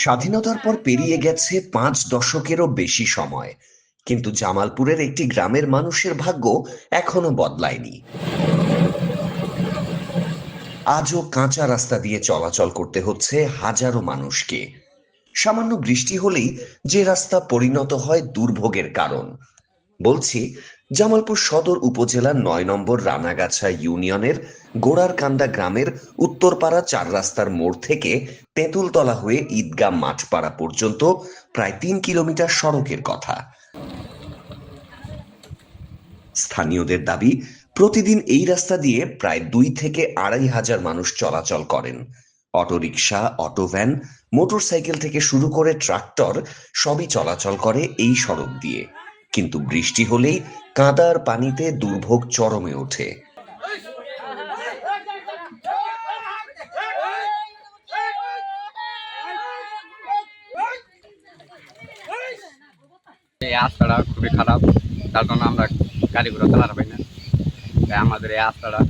স্বাধীনতার পর পেরিয়ে গেছে ৫ দশকেরও বেশি সময়, কিন্তু জামালপুরের একটি গ্রামের মানুষের ভাগ্য এখনো বদলায়নি। আজও কাঁচা রাস্তা দিয়ে চলাচল করতে হচ্ছে হাজারো মানুষকে। সামান্য বৃষ্টি হলেই যে রাস্তা পরিণত হয় দুর্ভোগের কারণ। বলছি জামালপুর সদর উপজেলার ৯ নম্বর রানাগাছা ইউনিয়নের গোড়ারকান্দা গ্রামের উত্তরপাড়া ৪ রাস্তার মোড় থেকে তেঁতুলতলা হয়ে ঈদগাহ মাঠপাড়া পর্যন্ত প্রায় ৩ কিলোমিটার সড়কের কথা। স্থানীয়দের দাবি, প্রতিদিন এই রাস্তা দিয়ে প্রায় ২ থেকে ২.৫ হাজার মানুষ চলাচল করেন। অটোরিকশা, অটোভ্যান, মোটরসাইকেল থেকে শুরু করে ট্রাক্টর সবই চলাচল করে এই সড়ক দিয়ে। কিন্তু বৃষ্টি হলেই কাদার পানিতে দুর্ভোগ চরমে ওঠে। এই রাস্তাটা খুবই খারাপ, তার জন্য আমরা গাড়ি ঘোড়া চালাতে পারি না। তাই আমাদের এই রাস্তাটা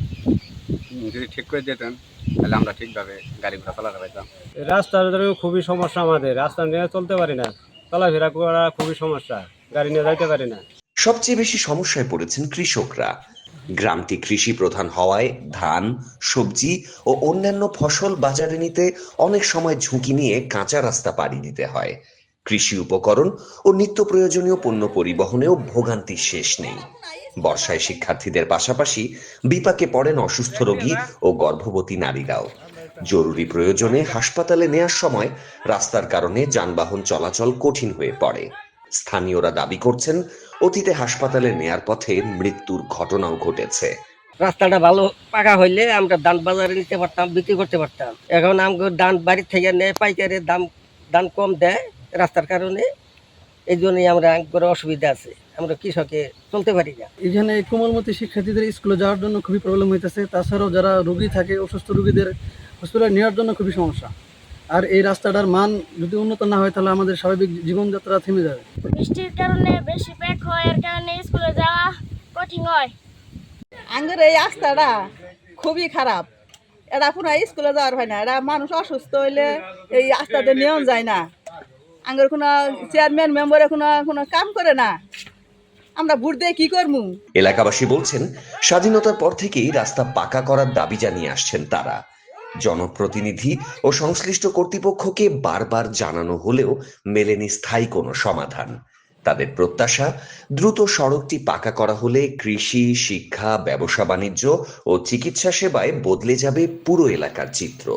যদি ঠিক করে দিতেন তাহলে আমরা ঠিকভাবে গাড়ি ঘোড়া চালাতে পারতাম। রাস্তার খুবই সমস্যা, আমাদের রাস্তা নিয়ে চলতে পারি না, চলাফেরা করা খুবই সমস্যা, গাড়ি নিয়ে যাইতে পারি না। সবচেয়ে বেশি সমস্যায় পড়েছেন কৃষকরা। গ্রামটি কৃষি প্রধান হওয়ায় ধান, সবজি ও অন্যান্য ফসল বাজারে নিতে অনেক সময় ঝুঁকি নিয়ে কাঁচা রাস্তা পাড়ি দিতে হয়। কৃষি উপকরণ ও নিত্য প্রয়োজনীয় পণ্য পরিবহনেও ভোগান্তির শেষ নেই। বর্ষায় শিক্ষার্থীদের পাশাপাশি বিপাকে পড়েন অসুস্থ রোগী ও গর্ভবতী নারীরাও। জরুরি প্রয়োজনে হাসপাতালে নেয়ার সময় রাস্তার কারণে যানবাহন চলাচল কঠিন হয়ে পড়ে। স্থানীয়রা দাবি করছেন, অতীতে হাসপাতালে নেয়ার পথে মৃত্যুর ঘটনাও ঘটেছে। রাস্তাটা ভালো পাকা হইলে আমরা ধান বাজারে নিতে পারতাম, বিক্রি করতে পারতাম। এখন আমাকে ধান বাড়ির থেকে নেয়, পাইকারি দাম কম দেয় রাস্তার কারণে। এই জন্যই আমরা করে অসুবিধা আছে, আমরা কৃষকে চলতে পারি না। এখানে কোমলমতি শিক্ষার্থীদের স্কুলে যাওয়ার জন্য খুবই প্রবলেম হইতেছে। তাছাড়াও যারা রোগী থাকে, অসুস্থ রোগীদের হসপিটালে নেওয়ার জন্য খুবই সমস্যা। আর এই রাস্তাটার মান যদি উন্নত না হয় তাহলে আমাদের স্বাভাবিক জীবনযাত্রা থেমে যাবে। বৃষ্টির কারণে বেশি প্যাক হয়, এর কারণে স্কুলে যাওয়া কঠিন হয়। আঙ্গের এই রাস্তাটা খুবই খারাপ, এটা কোনো স্কুলে যাওয়ার হয় না। এটা মানুষ অসুস্থ হইলে এই রাস্তাতে নেওয়া যায় না। আঙ্গের কোনো চেয়ারম্যান মেম্বারে কোনো কাম করে না, আমরা ভোট দিয়ে কি করবো? এলাকাবাসী বলছেন, স্বাধীনতার পর থেকেই রাস্তা পাকা করার দাবি জানিয়ে আসছেন তারা। জনপ্রতিনিধি ও সংশ্লিষ্ট কর্তৃপক্ষকে বারবার জানানো হলেও মেলেনি স্থায়ী কোনো সমাধান। তাদের প্রত্যাশা, দ্রুত সড়কটি পাকা করা হলে কৃষি, শিক্ষা, ব্যবসা বাণিজ্য ও চিকিৎসা সেবায় বদলে যাবে পুরো এলাকার চিত্র।